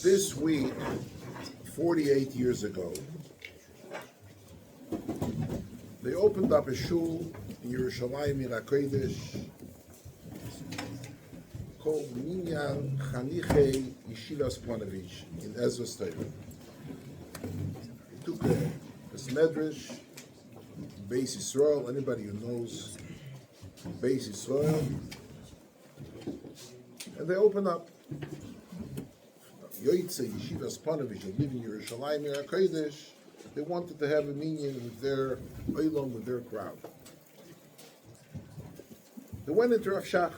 This week, 48 years ago, they opened up a shul in Yerushalayim HaKodesh called Minyan Chanichei Yeshivas Ponevezh in Ezra State. They took a medrash, Beis Yisrael, anybody who knows Beis Yisrael, and they opened up Yoitze Yeshivas Ponevezh, living in Yerushalayim HaKodesh. They wanted to have a minyan with their oilom, with their crowd. They went into Rav Shach,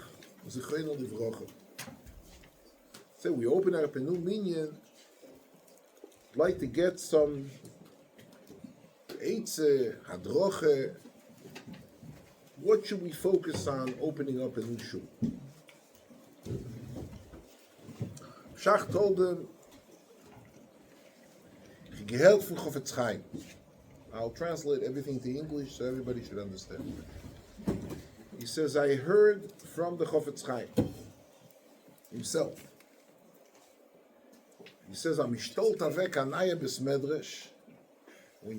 Zichreinu Livrocha. Said, we open up a new minyan. I'd like to get some eitze, hadroche. What should we focus on opening up a new shul? Shach told them, Geheld from Chofetz Chaim. I'll translate everything to English so everybody should understand. He says, I heard from the Chofetz Chaim himself. He says, when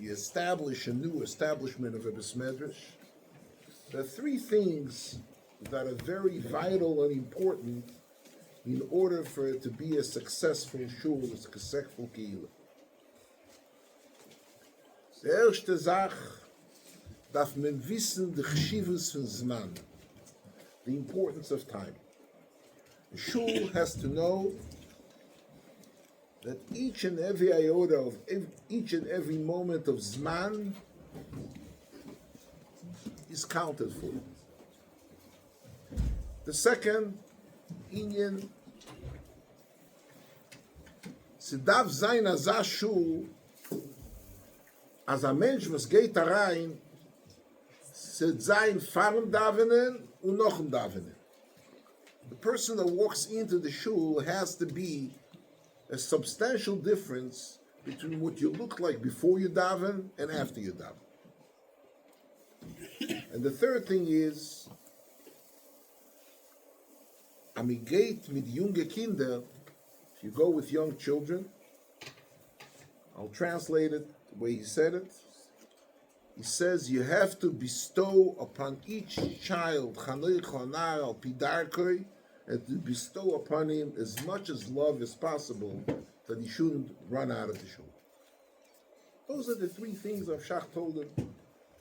you establish a new establishment of a besmedrash, there are three things that are very vital and important in order for it to be a successful shul, a successful kehillah. Die erste Sache darf man wissen, die Chshivus von Zman, the importance of time. The shul has to know that each and every iota of each and every moment of Zman is counted for. The second, Inyan, Sidav Zayin Azah Shul, as a Mensch, was geht rein, set sein Farm davenen und noch ein davenen. The person that walks into the shul has to be a substantial difference between what you look like before you daven and after you daven. And the third thing is, amigate mit junge Kinder, if you go with young children, I'll translate it the way he said it. He says you have to bestow upon each child and to bestow upon him as much as love as possible, that he shouldn't run out of the shul. Those are the three things that Shach told him.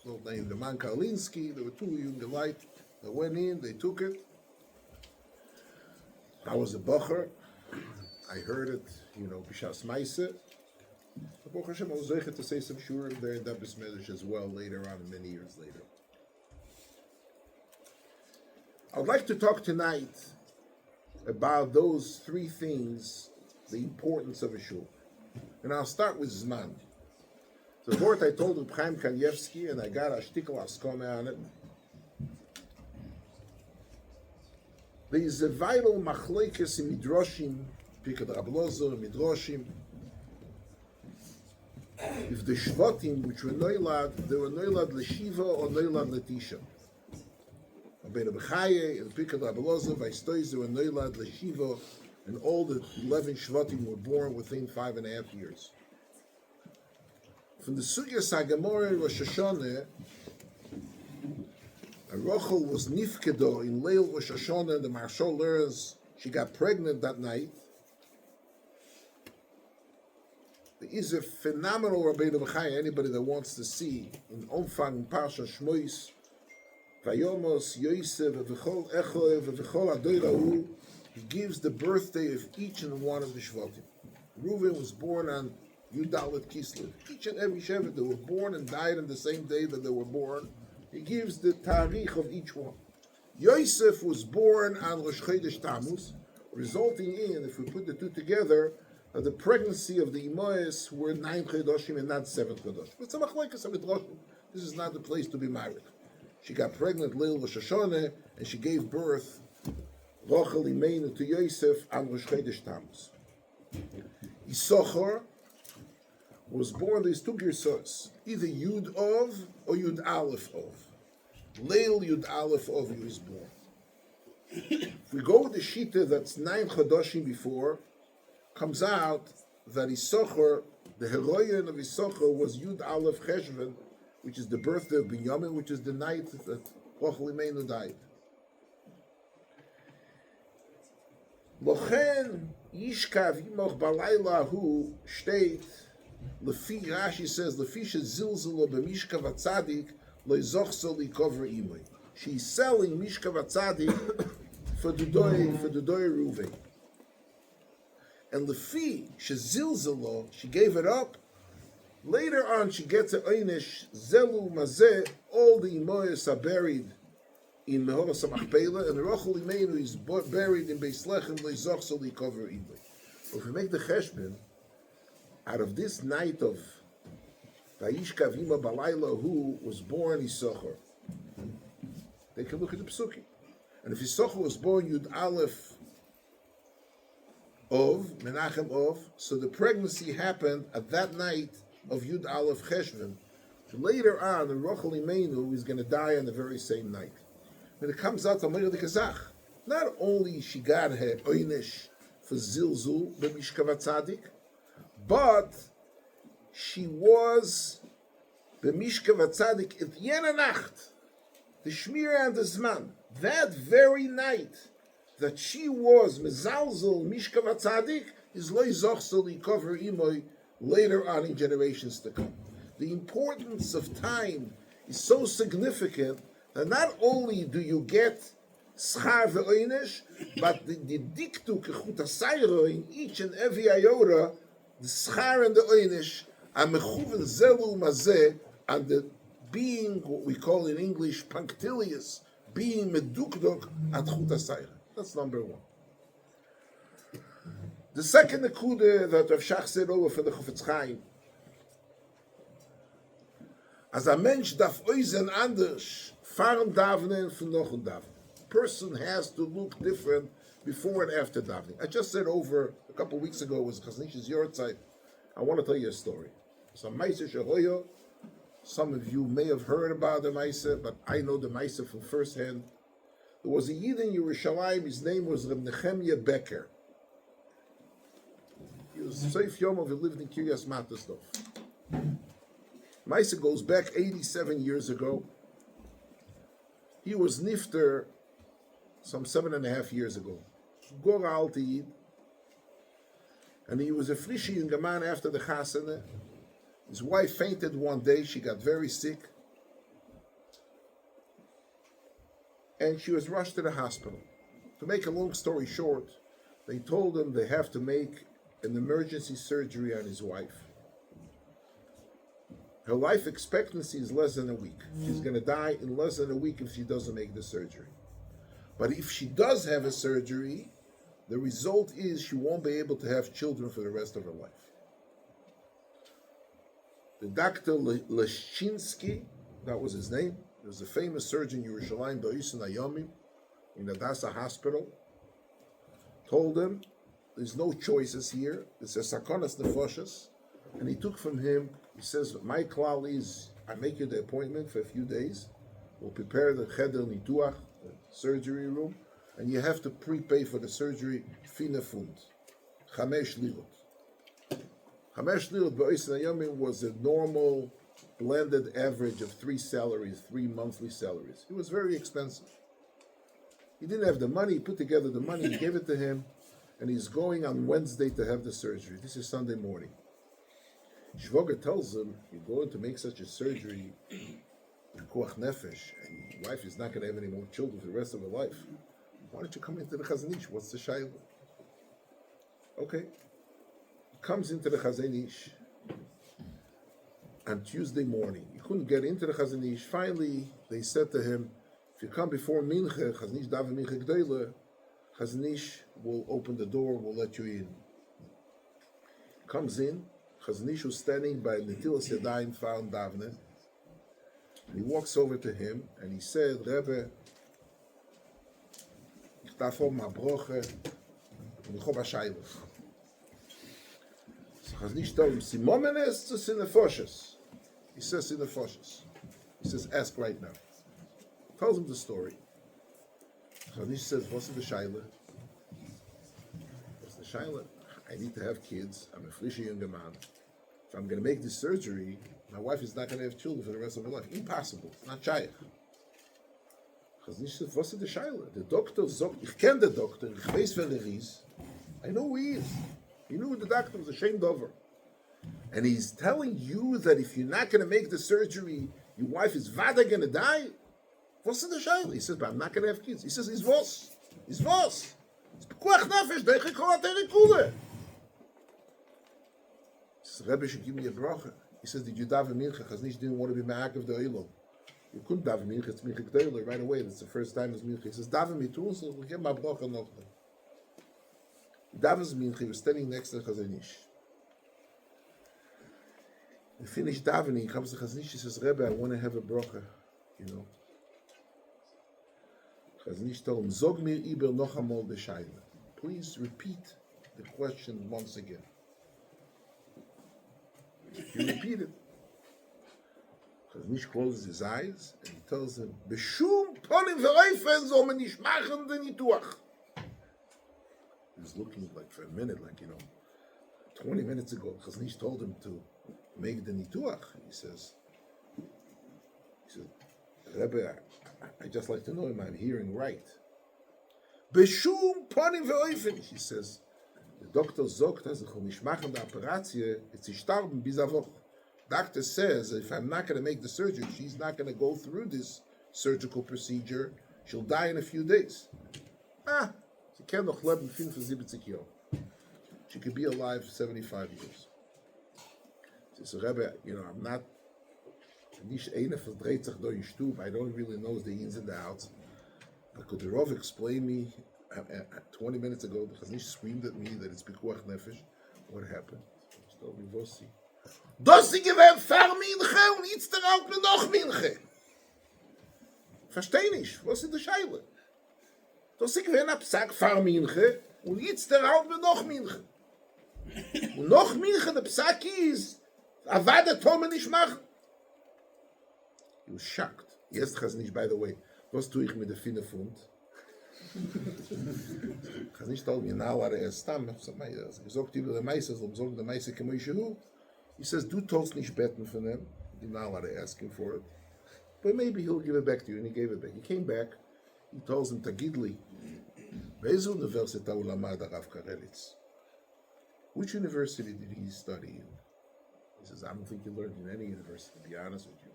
So named the man Karlinsky, there were two young light that went in, they took it. I was a bocher. I heard it, Bishas Maise. Baruch Hashem, I was able to say some shurim there in that besmedrash as well later on, many years later. I would like to talk tonight about those three things, the importance of a shul. And I'll start with Zman. The word I told Reb Chaim Kanievsky, and I got a shtickle askome on it. There is a vital machlekes in Midrashim, Pirkei Rablozo, Midrashim. If the Shvatim, which were noilad, they were noilad l'shiva or noilad l'tisha. Rabbeinu Bechaye and Pirkei Rablozo, Vaistois, they were noilad l'shiva, and all the 11 Shvatim were born within 5.5 years. From the Sugya Sagamore Rosh Hashanah, Rochel was nifkedo in Leil Rosh Hashanah. The Marshal learns she got pregnant that night. There is a phenomenal Rabbeinu Bechaye, anybody that wants to see, in Omfang Parsha Shmois, Vayomos, Yosef, V'chol Echo, V'chol Adoirahu. He gives the birthday of each and one of the Shvatim. Reuven was born on Yudalet Kislev. Each and every Shevet, they were born and died on the same day that they were born. He gives the tarikh of each one. Yosef was born on Rosh Chodesh Tammuz, resulting in, if we put the two together, the pregnancy of the Imoes were 9 Chodoshim and not 7 Chodoshim. But some machlekes midrashim. This is not the place to be married. She got pregnant Leil Rosh Hashanah, and she gave birth Rochel Imeinu to Yosef on Rosh Chodesh Tammuz. Issachar was born, these two Girsos, either Yud Ov or Yud Aleph Ov. Leil Yud Aleph of you is born. If we go with the Shita that's 9 Chodoshim before, comes out that Issachar, the heroine of Issachar, was Yud Aleph Cheshvan, which is the birthday of Binyamin, which is the night that Rochel Imeinu died. Lochen Yishkav Yimoch Balayla Hu steht, Lefi Rashi says, Lefi Shezilzelo b'Mishkav HaTzadik Lo Yizochso Likover Imoi. She's selling Mishkav HaTzadik for the doy Ruve. And Lefi Shezilzelo, she gave it up. Later on, she gets a Einish Zelu Mazeh. All the Imoyes are buried in Mehoras HaMachpelah, and Rochel Imeinu is buried in Beis Lechem Lezochso Likover Imoi. If we make the cheshbon out of this night of Vayishkav Ima Balayla, who was born Issachar, they can look at the Psuki. And if Issachar was born Yud Aleph of Menachem of, so the pregnancy happened at that night of Yud Aleph Cheshvan. Later on, the Rochel Imeinu is going to die on the very same night. When it comes out to Amir de Kazach, not only she got her Oynish for Zilzul b'Mishkav HaTzadik, but she was b'Mishkav HaTzadik at Yena Nacht, the Shmira and the Zman, that very night that she was Mezalzul Mishkav HaTzadik is Lo Yizochso Likover Imoi later on in generations to come. The importance of time is so significant that not only do you get schar ve'oinish, but the diktu kechut hasayro in each and every iota, the schar and the oinish are mechuven zelu mazeh, and the being what we call in English punctilious, being medukdok at chut hasayro. That's number one. The second nekuda that Rav Shach said over for the Chofetz Chaim, as a mensch darf oizen anders fahren davenen von nochen davenen. Person has to look different before and after davening. I just said over a couple of weeks ago, it was Chaznish's Yortzeit. I want to tell you a story. So Maisa Shehoyo, some of you may have heard about the Maisa, but I know the Maisa from first hand. There was a Yid in Yerushalayim, his name was Reb Nechemya Becker. He was Seif Yomov, he lived in Kiryas Matosdorf. Maisa goes back 87 years ago. He was nifter some 7.5 years ago. Gora alte Yid. And he was a frische young man after the chasana. His wife fainted one day. She got very sick. And she was rushed to the hospital. To make a long story short, they told him they have to make an emergency surgery on his wife. Her life expectancy is less than a week. She's going to die in less than a week if she doesn't make the surgery. But if she does have a surgery, the result is she won't be able to have children for the rest of her life. The Dr. Leshinsky, that was his name, he was a famous surgeon in Yerushalayim, Ba'isen Ayomim, in Hadassah Hospital, told him, there's no choices here, it's a sakonas nefoshes, and he took from him, he says, my klal is, I make you the appointment for a few days, we'll prepare the cheder nituach, the surgery room, and you have to prepay for the surgery, fina fund, chamesh lirot. Chamesh lirot ba'isen hayomim was a normal, blended average of 3 salaries, 3 monthly salaries. It was very expensive. He didn't have the money, he put together the money, he gave it to him, and he's going on Wednesday to have the surgery. This is Sunday morning. Shvoga tells him, you're going to make such a surgery, koach nefesh, and your wife is not going to have any more children for the rest of her life. Why don't you come into the Chazanish? What's the shayla? Okay. He comes into the Chazanish on Tuesday morning. He couldn't get into the Chazanish. Finally, they said to him, if you come before Mincha, Chazanish Daven Mincha Gdeila, Chazanish will open the door, will let you in. He comes in, Chazanish was standing by Netilas Yadayim found Davne. He walks over to him and he said, Rebbe, ich darf ma broche, und ich hab a Shaila. So Chazanish told him, Simomenes to Sinefoshes. He says Sinefoshes. He says, ask right now. Tells him the story. Chazon Ish says, what's the shaila? What's the shaila? I need to have kids. I'm a frische younger man. If I'm going to make this surgery, my wife is not going to have children for the rest of her life. Impossible. It's not shaykh. Chazon Ish says, what's the shaila? The doctor sagt, ich kenne the doctor, ich weiß wer is. I know who he is. He knew the doctor was ashamed of her. And he's telling you that if you're not going to make the surgery, your wife is vada going to die? What's the shaila? He says, but I'm not going to have kids. He says, he's was. He's was. It's pekuach nefesh, deiche kol ateri kule. He says, Rebbe should give me a bracha. He says, did you daven mincha? Chazon Ish didn't want to be ma'akev the oilom. You couldn't daven mincha, it's mincha g'doyle right away. That's the first time it's mincha. He says, daven me too, so we'll get my bracha noch. He davens mincha, he was standing next to Chazon Ish. He finished davening, he comes to Chazon Ish, he says, Rebbe, I want to have a bracha, you know. Chazon Ish told him, Zog mir iber noch amol de shaila. Please repeat the question once again. He repeated. Chazon Ish closes his eyes and he tells him, B'shum ponim v'oifen zol men nish machen den nituach. He was looking like for a minute, like, 20 minutes ago, Chazon Ish told him to make the nituach. He said, Rebbe, I just like to know if I'm hearing right. B'shum ponim v'oifen. He says, the doctor sagt, dass ich nicht machen die Operation, it's gestorben bis a Woche. Doctor says, if I'm not going to make the surgery, she's not going to go through this surgical procedure. She'll die in a few days. Sie kann noch leben 75 Jahre. She could be alive 75 years. She says, Rebbe, I'm not, nicht einer verdreht sich durch den Stub. I don't really know the ins and the outs. But could the Rav explain me 20 minutes ago, because he screamed at me that it's pekuach nefesh? What happened? He told me, Vossi. Das sie gewähnt fahr Minche und jetzt darauf mir noch Minche. Versteh nicht, was ist die Scheile? Das sie gewähnt ab Sack fahr Minche und jetzt darauf mir noch Minche. Und noch Minche, der Psaak ist, aber der Tome nicht machen. He was shocked. Jetzt has nicht, by the way, was tue ich mit der Finne Fund? Has nicht told me now what er stam. Gesagt über der Meister, so sagen der Meister kemo Shuhl. He says, du tollst nicht beten von him. Did not want to ask him for it. But maybe he'll give it back to you. And he gave it back. He came back. He tells him, Tagidli, באיזו אוניברסיטה הוא למד הרב קרליץ? Which university did he study in? He says, I don't think he learned in any university, to be honest with you.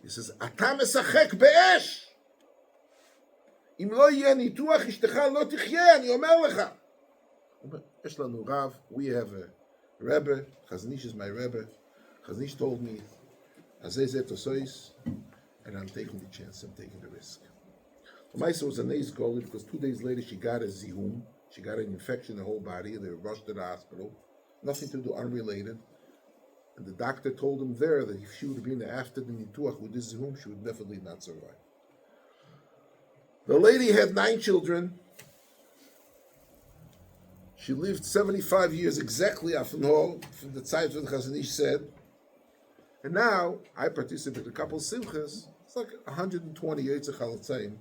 He says, אתה משחק באש! אם לא יהיה ניתוח, אשתך לא תחיה, אני אומר לך. יש לנו רב, we have a Rebbe, Chazon Ish is my Rebbe. Chazon Ish told me, and I'm taking the chance, I'm taking the risk. Maisa was a nice goalie because 2 days later she got a zihum, she got an infection in the whole body, and they were rushed to the hospital. Nothing to do, unrelated. And the doctor told him there that if she would have been after the nituach with this zihum, she would definitely not survive. The lady had 9 children. She lived 75 years exactly from the time when Chazon Ish said. And now, I participate in a couple of simchas. It's like 120 Yitzchak Chalatzayim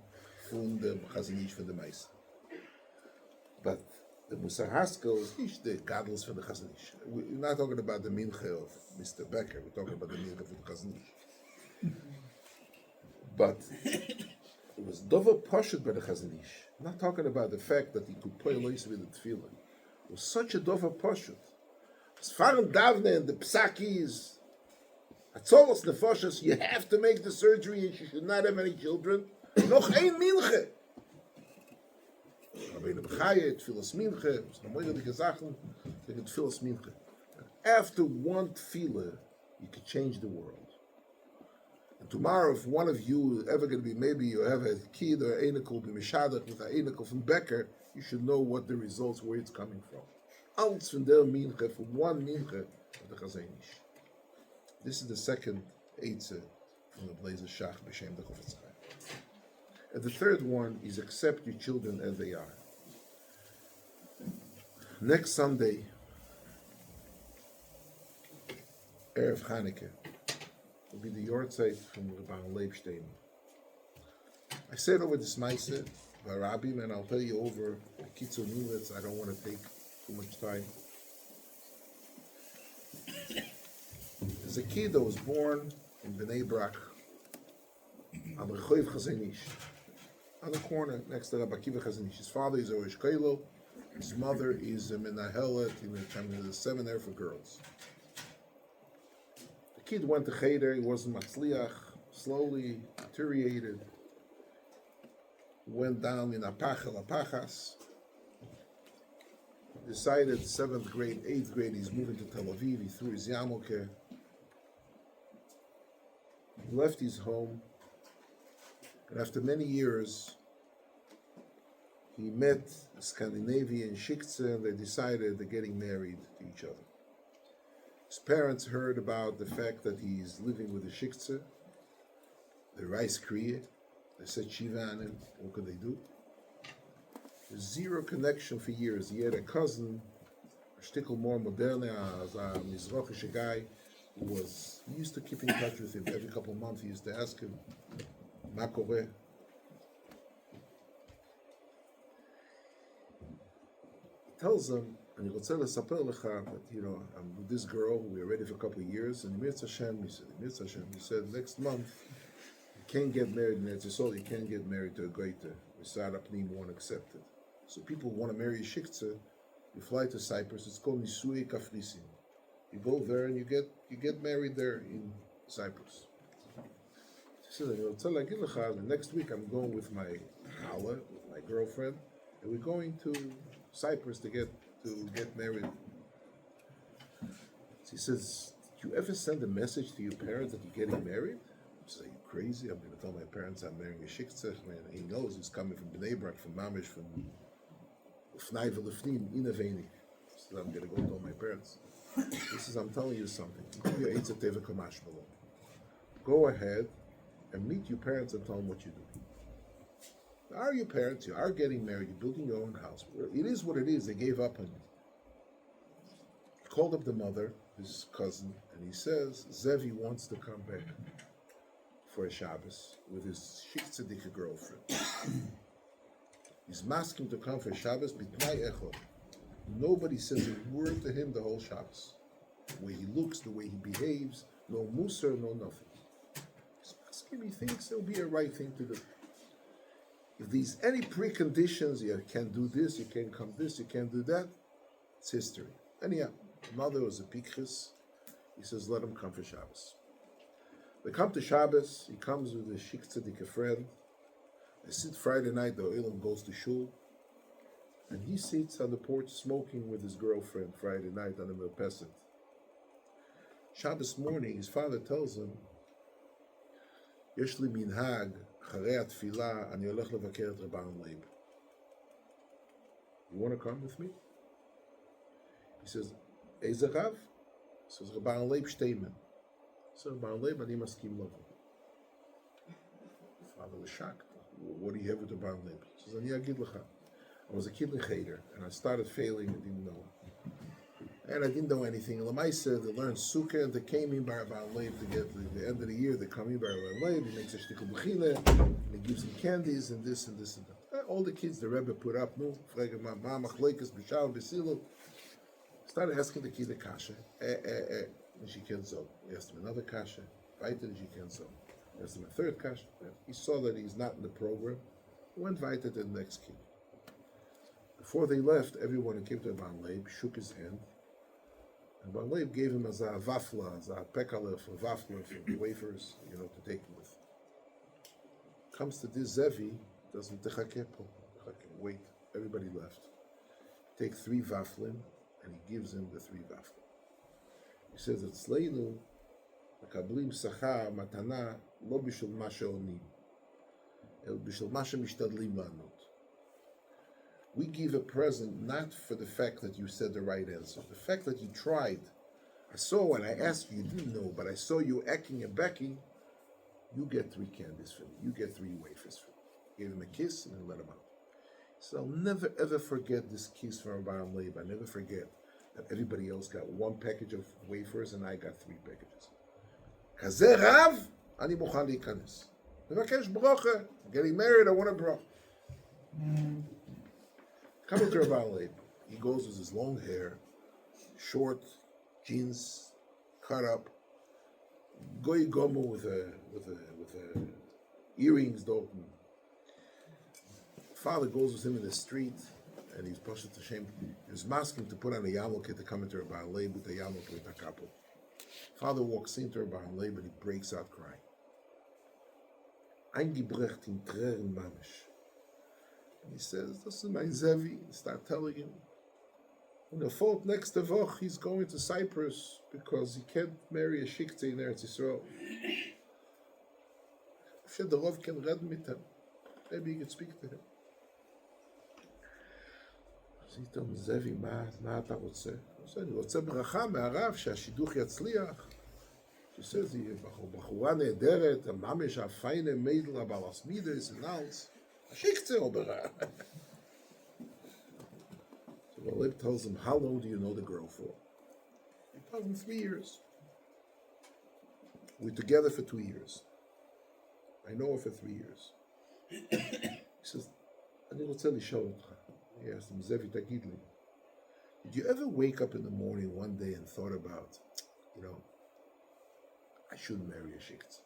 from the Chazon Ish from the Meister. But the Musar Haskell is not the godless for the Chazon Ish. We're not talking about the mincha of Mr. Becker. We're talking about the mincha of the Chazon Ish. But it was dover pashut by the Chazon Ish. I'm not talking about the fact that he could play lois with the tefillah. It was such a dover pashut. As far as Davne and the Psakis, Atzolos Nefashas, you have to make the surgery and she should not have any children. Noch ein Minche. Rabbeinu B'chaye, Tfilas Minche, moilige Sachen, Tfilas Minche. After one tefillah, you can change the world. And tomorrow, if one of you is ever going to be, maybe you have a kid or an einikel, be mishadach with an einikel from Becker, you should know what the results, where it's coming from. Alles von der Minche, from one Minche of the Chazon Ish. This is the second Eitzah from the Blazer Shach B'Shem the Chofetz. And the third one is accept your children as they are. Next Sunday, Erev Chanukah, will be the Yortzeit from Rabban Leib Shteinman. I said over this Maaseh, Rabim, and I'll tell you over the Kitzur Nilitz. I don't want to take too much time. There's a kid that was born in Bnei Brak, on the Rechov Chazon Ish, on the corner next to Rabbi Akiva Chazon Ish. His father is a Rosh Koilo. His mother is a Menahelet in the seminary for girls. The kid went to Cheder. He wasn't Matzliach. Slowly deteriorated. Went down in Apachas. Decided 7th grade, 8th grade, he's moving to Tel Aviv. He threw his yarmulke. He left his home. And after many years, he met a Scandinavian shikhtze, and they decided they're getting married to each other. His parents heard about the fact that he's living with a shikhtze, the rice kriye. They said Shiva on him. What could they do? There's zero connection for years. He had a cousin, a shtickle more moderne, a Mizrachish guy, who used to keep in touch with him every couple of months. He used to ask him, Ma kore? He tells him, and he will tell us, that, I'm with this girl, we're ready for a couple of years, and Mirz Hashem, he said, next month, you can't get married in Eretz Yisrael, you can't get married to a goiter. Misad Apnim won't accept it. So people who want to marry a shikhtze, you fly to Cyprus, it's called Nisui Kafrisin. You go there and you get married there in Cyprus. He said, next week I'm going with my Hala, with my girlfriend, and we're going to Cyprus to get married. So he says, did you ever send a message to your parents that you're getting married? I said, are you crazy? I'm going to tell my parents I'm marrying a shikhtze. Man, he knows he's coming from Bnei Brak, from Mamish, from Fnai V'Lefnim, Inaveni. So I'm going to go tell my parents. He says, I'm telling you something. Go ahead and meet your parents and tell them what you do. Are your parents? You are getting married. You're building your own house. It is what it is. They gave up on you. He called up the mother, his cousin, and he says, Zevi wants to come back for a Shabbos with his shikhtzedik girlfriend. He's asking to come for Shabbos, bitnai echod. Nobody says a word to him the whole Shabbos. The way he looks, the way he behaves, no musar, no nothing. He's asking, he thinks it'll be a right thing to do. If there's any preconditions, you can't do this, you can't come this, you can't do that, it's history. Anyhow, mother was a pikris. He says, let him come for Shabbos. They come to Shabbos, he comes with a shikhtzedik friend. They sit Friday night, the Olam goes to Shul, and he sits on the porch smoking with his girlfriend Friday night on the Merpeset. Shabbos morning, his father tells him, Yesh li minhag, charei atfilah, ani olech levaker et Rabban Leib. You want to come with me? He says, Eizer Rav? He says, Rabban Leib Shteinman. So Rabban Leib, ani maskim lovo. Father was shocked. What do you have with Rabban Leib? He says, ani agid lecha. I was a kid in Cheder, and I started failing and didn't know. And I didn't know anything. Lamaisa, they learned Sukkah, and they came in by Rabban Leib to get the end of the year. They come in by Rabban Leib, he makes a shtickle b'china, and he gives them candies, and this and this and that. All the kids the Rebbe put up, no, frage ma machlekes, b'shal, b'silu. Started asking the kid a kasha, and she can't so. He asked him another kasha, weiter, and she can't so. He asked him a third kasha. He saw that he's not in the program. He went weiter to the next kid. Before they left, everyone who came to Rabban Leib shook his hand. And Rabban Leib gave him as a vafla, as a pekale for vafla, for wafers, to take with. Comes to this Zevi, doesn't wait. Everybody left. Take 3 vaflim, and he gives him the 3 vaflim. He says, "Etzleinu makablim sachar matana lo bishul ma she'onim, el bishul ma she'mishtadlim la'anot." We give a present not for the fact that you said the right answer, the fact that you tried. I saw when I asked you, you didn't know, but I saw you acting and backing. You get 3 candies for me. You get 3 wafers for me. Gave him a kiss and then let him out. So I'll never ever forget this kiss from Rabban Leib. I never forget that everybody else got 1 package of wafers and I got 3 packages. Kazeh Rav, ani mukhan leikanes. Mevakesh bracha. Getting married, I want a bracha. Coming to Rabbi Leib. He goes with his long hair, short jeans, cut up, goy gomu with a earrings, Dalton. Father goes with him in the street, and he's pushed to shame. He was masking to put on a yarmulke to come into Rabbi Leib with a yarmulke with a couple. Father walks into Rabbi Leib and he breaks out crying. Eingebrecht in Tränen mamish. And he says, "This is my Zevi." Start telling him. On the fault next to Voch, he's going to Cyprus because he can't marry a shikte in Eretz Yisrael. If the Rav can read with him, maybe he can speak to him. עשית מזבי, מה אתה רוצה? אני רוצה ברכה מהרב שהשידוך יצליח. שזה בחורה נהדרת, ממש הפיינה מיידל, הבלס מידס ונאלס. השיקצה או ברכה. So the Leib tells him, how long do you know the girl for? He tells him 3 years. We're together for 2 years. I know her for 3 years. He says, אני רוצה לשאול אותך. He asked him, Zevi, tagid li, did you ever wake up in the morning one day and thought about, I shouldn't marry a shikt?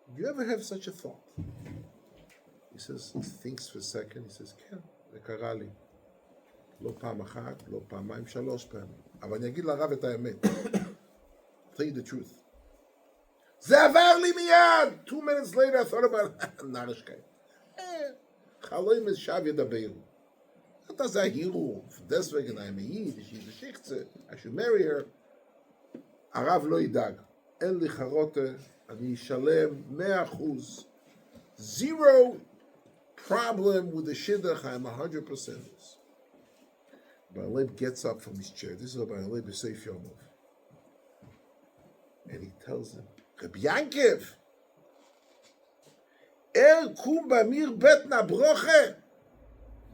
Did you ever have such a thought? He says, he thinks for a second, he says, כן, זה קרה לי. לא פעם אחת, לא פעמיים, 3 פעמים. אבל אני אגיד לרב את האמת. I'll tell you the truth. זה עבר לי מיד! 2 minutes later I thought about it. נרשקי. חלום משב ידבר. אתה זה ההירו, deswegen I'm a Yid, she's a shikze, I should marry her. הרב לא ידאג. אין לי חרוטה, אני אשלם 100%. Zero problem with the shidduch, I'm 100% this. But Leib gets up from his chair. This is about Leib B'Seif Yomov. And he tells him, Reb Yaakov, קום באמיר בית נברוכה.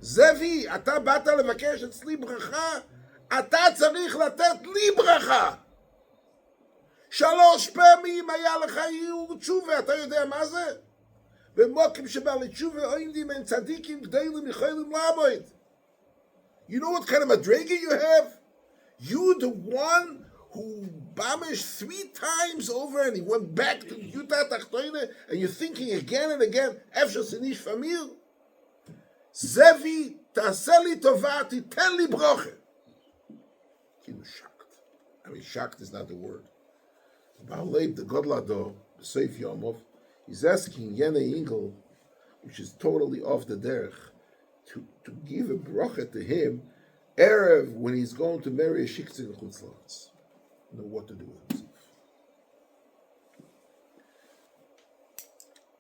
זבי, אתה באת לבקש אצלי ברכה, אתה צריך לתת לי ברכה. 3 פעמים היה לך עיור תשובה, אתה יודע מה זה? ומוקים שבא לתשובה עומדים הם צדיקים גדולים יכולים לעמוד. You know what kind of a dragger you have? You the one who bamish 3 times over and he went back to Yuta Tachtoine and you're thinking again and again, Efsha Sinish Famil, Zevi, Taseli Tovati, Teli Broche. He was shocked. I mean, shocked is not the word. About Leib, the Godlado, the Seif Yomov, he's asking Yene Ingel, which is totally off the derech, to give a broche to him, Erev, when he's going to marry a shiktzin in Chutzlatz. Know what to do with himself.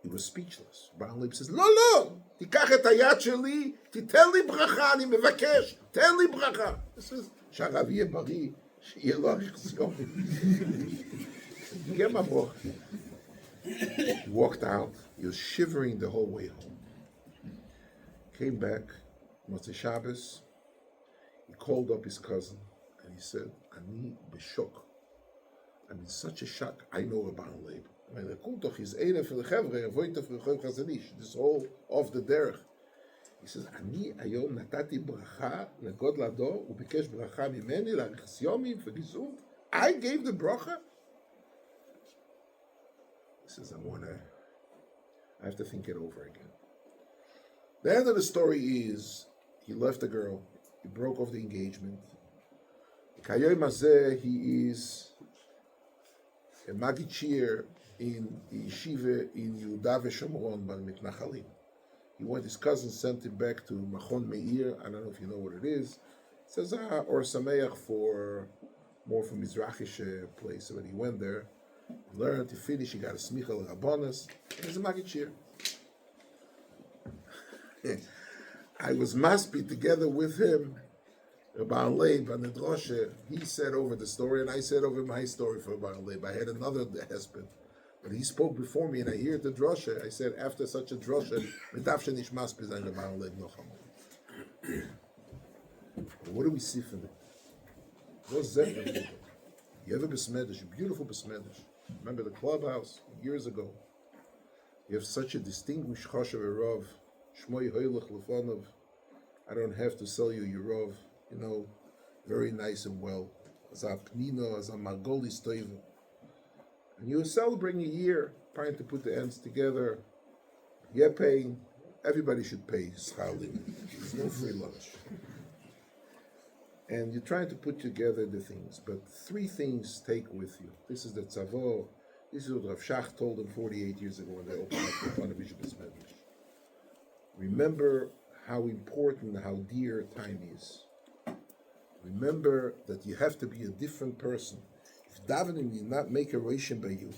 He was speechless. Baal Leib says, לא, תיקח את היד שלי, תיתן לי ברכה, אני מבקש, תן לי ברכה. This is, שהרב יהיה בריא, שיהיה לו אריכסיון. Give him a brocha. He walked out. He was shivering the whole way home. Came back, Motz Shabbos. He called up his cousin and he said, Ani b'shok. I'm in such a shock. I know about Leib. I mean, Kultoch is eine for the Chevre, Voitov Rechoy Chazanish. This whole off the derech. He says, Ani ayom natati bracha legod lado ubikesh bracha mimeni la'arichas yomim v'gizut. I gave the bracha. He says, I have to think it over again. The end of the story is, he left the girl. He broke off the engagement. Kayom Hazeh, he is a Magichir in the yeshiva in Yehuda v'Shomron by Mitnachalim. He went, his cousin sent him back to Machon Meir, I don't know if you know what it is. It says, or Sameach for more from Mizrachish place. So when he went there, he learned, he finished, he got a smicha l'Rabbanas. He's a Magichir. I was maspi together with him about Leib and the droshe. He said over the story, and I said over my story for about Leib. I had another husband, but he spoke before me, and I hear the droshe. I said, after such a droshe, medafshe nish maspi zayin about Leib nocham. What do we see from it? What's that? You have a besmedish, a beautiful besmedish. Remember the clubhouse years ago? You have such a distinguished Choshev Rav, Shmoi Hoylech Lefonov. I don't have to sell you your Rav, very nice and well. As a Pnino, as a Margoli Stoivel. And you're celebrating a year, trying to put the ends together. You're paying, everybody should pay schar limud. There's no free lunch. And you're trying to put together the things, but three things take with you. This is the tzavo. This is what Rav Shach told them 48 years ago when they opened up the Panavish Besmedish. Remember how important, how dear time is. Remember that you have to be a different person. If davening did not make a ration by you,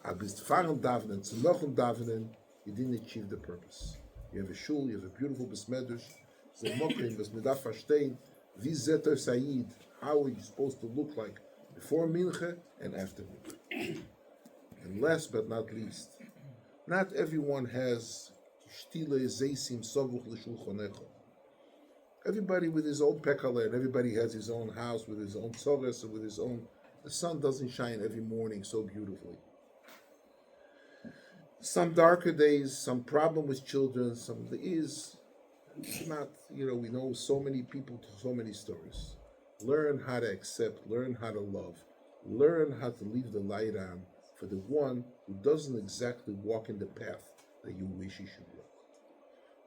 abist fahren davening, zu nochen davening, you didn't achieve the purpose. You have a shul, you have a beautiful besmedish, the mokrim, was medaf verstehen, wie zeter Said, how are you supposed to look like before minche and after minche. And last but not least, not everyone has shtile zeisim sovuch l'shulchonecho. Everybody with his own pekale, and everybody has his own house with his own tzores and with his own. The sun doesn't shine every morning so beautifully. Some darker days, some problem with children, some there is not. We know so many people, so many stories. Learn how to accept, learn how to love, learn how to leave the light on for the one who doesn't exactly walk in the path that you wish he should walk.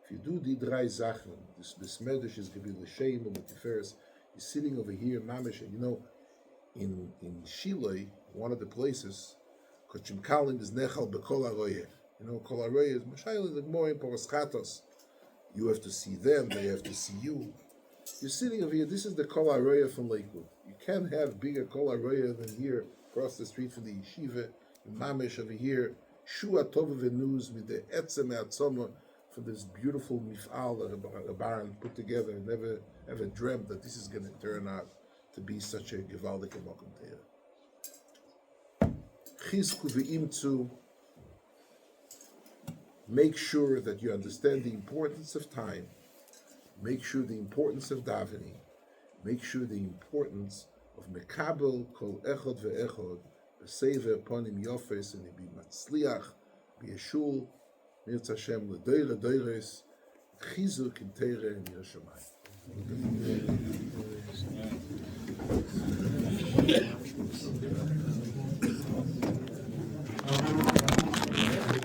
If you do the drei Sachen, this besmedish is gebil l'sheim and l'tiferes, he's sitting over here, mamish, and in Shiloi, one of the places, Kochim Kalim is nechal bekol Arye. Kol Arye is mashayel the Gmorim poraschatos. You have to see them, they have to see you. You're sitting over here, this is the Kol Arye from Lakewood. You can't have bigger Kol Arye than here, across the street from the yeshiva, in mamish over here, Shua Tova Venuz with the Etzem Atzoma, for this beautiful mif'al that a Maran put together, and never ever dreamt that this is going to turn out to be such a gewaldige Mokum Teira. Chizku v'imtzu, make sure that you understand the importance of time, make sure the importance of davening, make sure the importance of mekabel kol echod ve'echod, v'seiver ponim yofes, and be matzliach, be a shul, Mirz Hashem l'doire doires, chizuk in teire in Yerushalayim.